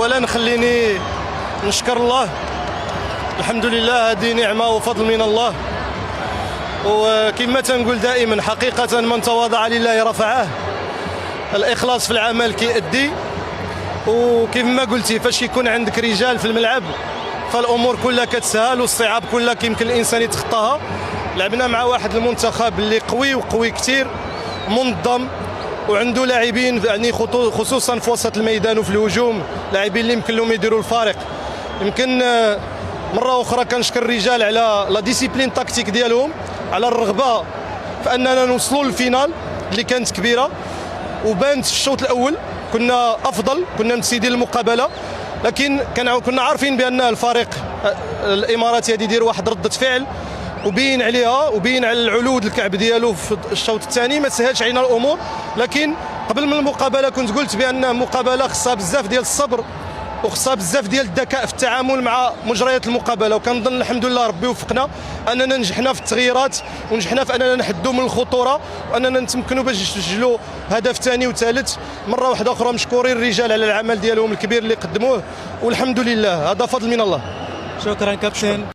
اولا خليني نشكر الله، الحمد لله هذه نعمه وفضل من الله. وكما تنقول دائما حقيقه من تواضع لله رفعه. الاخلاص في العمل كيأدي، وكيف ما قلتي فاش يكون عندك رجال في الملعب فالامور كلها كتسهل والصعاب كلها كيمكن الانسان يتخطاها. لعبنا مع واحد المنتخب اللي قوي كثير، منظم، وعنده لاعبين يعني خصوصا في وسط الميدان وفي الهجوم، لاعبين اللي يمكن لهم يديروا الفارق. يمكن مره اخرى كنشكر الرجال على لا ديسيبلين تاكتيك ديالهم، على الرغبه في اننا نوصلوا للفينال اللي كانت كبيره. وبانت في الشوط الاول كنا افضل، كنا متسيدين المقابله، لكن كنا عارفين بان الفريق الاماراتي غادي يدير واحد رده فعل، وبين عليها وبين على العلود الكعب ديالو في الشوط الثاني. ما تسهلش علينا الامور، لكن قبل من المقابله كنت قلت بان مقابله خصها بزاف ديال الصبر وخصها بزاف ديال الذكاء في التعامل مع مجريات المقابله. وكنظن الحمد لله ربي وفقنا اننا نجحنا في التغييرات، ونجحنا في اننا نحدوا من الخطوره، واننا نتمكنوا باش نسجلوا هدف ثاني وثالث. مره واحده اخرى مشكورين الرجال على العمل ديالهم الكبير اللي قدموه، والحمد لله هذا فضل من الله. شكرا كابتن.